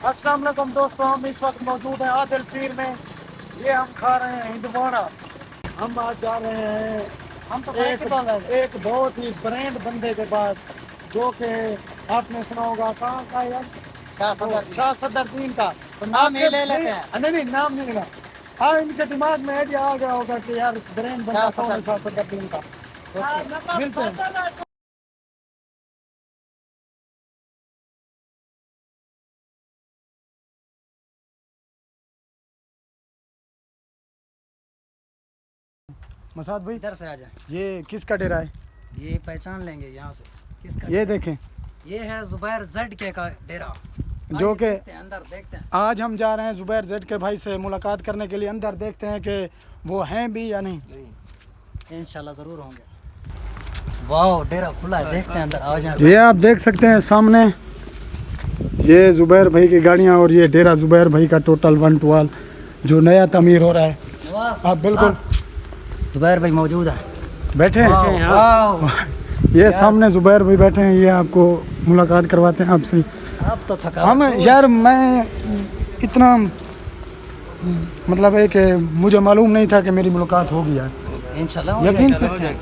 अस्सलाम वालेकुम दोस्तों, हम इस वक्त मौजूद हैं आदिल पीर में। ये हम खा रहे हैं हिंदवाड़ा। हम आज जा रहे हैं एक बहुत ही ब्रांड बंदे के पास, जो कि आपने सुना होगा कहाँ का यार, शाह सदरुद्दीन का। तो नाम ये ले लेते हैं। नहीं, नाम नहीं लेना। हाँ, इनके दिमाग में आइडिया आ गया होगा कि यार ब्रांड बंदा कौन है, शाह सदरुद्दीन का। मिलते हैं। मसाद भाई इधर से आ जाए। ये किसका डेरा है? ये पहचान लेंगे यहाँ से किसका। ये देखें, ये है जुबैर जेड के का डेरा, जो कि अंदर देखते हैं। आज हम जा रहे हैं जुबैर जेड के भाई से मुलाकात करने के लिए। अंदर देखते हैं कि वो हैं भी या नहीं। इंशाल्लाह ज़रूर होंगे। वाह, डेरा खुला है, देखते हैं अंदर। आ जाए। ये आप देख सकते हैं सामने, ये जुबैर भाई की गाड़ियाँ और ये डेरा जुबैर भाई का टोटल 1 to all जो नया तमीर हो रहा है। आप बिल्कुल जुबैर भाई मौजूद है, बैठे हैं। ये सामने जुबैर भाई बैठे हैं। ये आपको मुलाकात करवाते हैं आपसे। अब तो थका हम यार, मैं इतना मतलब है कि मुझे मालूम नहीं था कि मेरी मुलाकात होगी यार। इंशाल्लाह यकीन से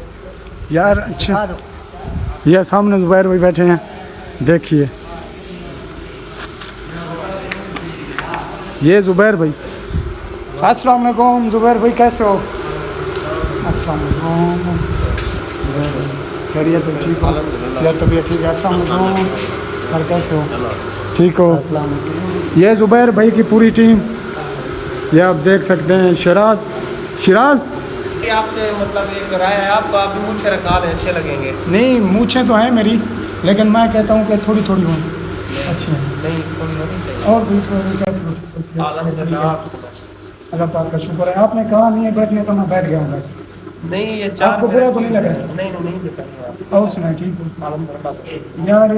यार। अच्छा, ये सामने जुबैर भाई बैठे हैं, देखिए। ये जुबैर भाई। अस्सलाम वालेकुम जुबैर भाई, कैसे हो? अस्सलाम वालेकुम जुबैर भाई, खैरियत है? ठीक हो? सेहत तबीयत ठीक है? अस्सलाम वालेकुम सर, कैसे हो? ठीक हो? ये जुबैर भाई की पूरी टीम, ये आप देख सकते हैं। शिराज आपसे मतलब एक राय है, आपको आप भी मूछें रखा ले, अच्छे लगेंगे। नहीं, मूछें तो हैं मेरी, लेकिन मैं कहता हूँ कि थोड़ी थोड़ी हों, अच्छी हैं। नहीं, थोड़ी होनी चाहिए। और भी इसमें अल्लाह पाक का शुक्र है। आपने कहा नहीं है बैठने, तो मैं बैठ गया हूँ बस। नहीं, ये चार आपको बुरा तो नहीं लगा? नहीं दिखाएंगे आप। और सुनाए, ठीक हो? यार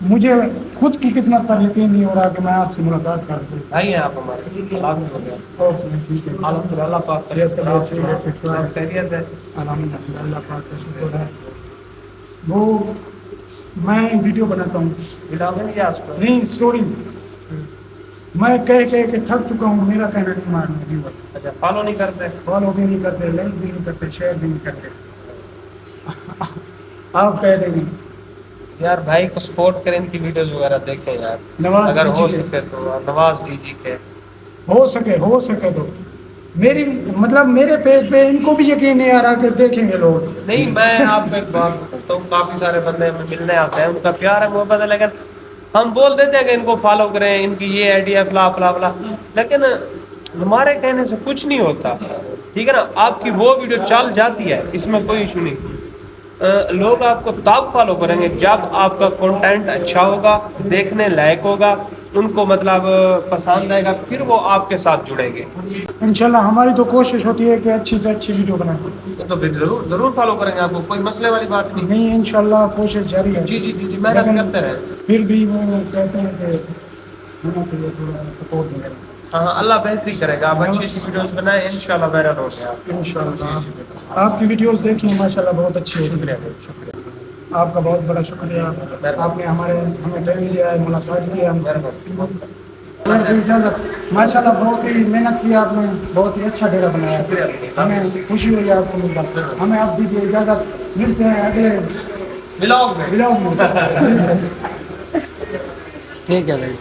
मुझे खुद की किस्मत पर यकीन नहीं हो रहा कि मैं आपसे मुलाकात कर सकूं। आइए आप हमारे लाजमी हो गया। और सुनाए, ठीक है? अल्हम्दुलिल्लाह पाक सेहत तबीयत ठीक है? फिट है? खैरियत है। अल्हम्दुलिल्लाह, अल्लाह पाक का शुक्र है। वो मैं वीडियो बनाता हूँ, मिलाओगे आप तो नहीं स्टोरीज। मैं कह के थक चुका हूँ। मेरा कहना नहीं मारना व्यूअर। अच्छा, फॉलो नहीं करते? फॉलो भी नहीं करते, लाइक भी नहीं करते, शेयर भी नहीं करते। आप कह देंगे यार भाई को सपोर्ट करें, इनकी वीडियोस वगैरह देखें यार, नवाज अगर जी हो के। सके तो। नवाज जी के हो सके तो मेरी मतलब मेरे पेज पे इनको भी यकीन नहीं आ रहा कि देखेंगे लोग। नहीं, मैं आपको एक बात बताता हूँ, काफी सारे बंदे हमें मिलने आते हैं, उनका प्यार है, मोहब्बत है, लेकिन हम बोल देते हैं कि इनको फॉलो करें, इनकी ये आइडिया फला फला फला, लेकिन हमारे कहने से कुछ नहीं होता। ठीक है ना, आपकी वो वीडियो चल जाती है, इसमें कोई इशू नहीं। लोग आपको तब फॉलो करेंगे जब आपका कंटेंट अच्छा होगा, देखने लायक होगा, उनको मतलब पसंद आएगा, फिर वो आपके साथ जुड़ेंगे। इंशाल्लाह हमारी तो कोशिश होती है कि अच्छी से अच्छी वीडियो बनाएं। तो फिर जरूर फॉलो करेंगे आपको, कोई मसले वाली बात नहीं। नहीं, इंशाल्लाह कोशिश जारी है। जी, मेहनत लेकिन करते रहे। फिर भी वो कहते हैं कि होना चाहिए थोड़ा सपोर्ट वगैरह। हाँ, अल्लाह बेहतरी करेगा। आप अच्छी वीडियोस बनाए, इंशाल्लाह वायरल होंगे आप। इंशाल्लाह आपकी वीडियोस देखी माशाल्लाह बहुत अच्छी होती है। शुक्रिया। आपका बहुत बड़ा शुक्रिया, आपने हमें टाइम दिया है, मुलाकात की है हमसे। इजाज़त। माशाल्लाह बहुत ही मेहनत की आपने, बहुत ही अच्छा डेरा बनाया, हमें खुशी हुई आपसे मिलकर। हमें आप दीजिए इजाज़त, मिलते हैं अगले ब्लॉग में। ठीक है भाई।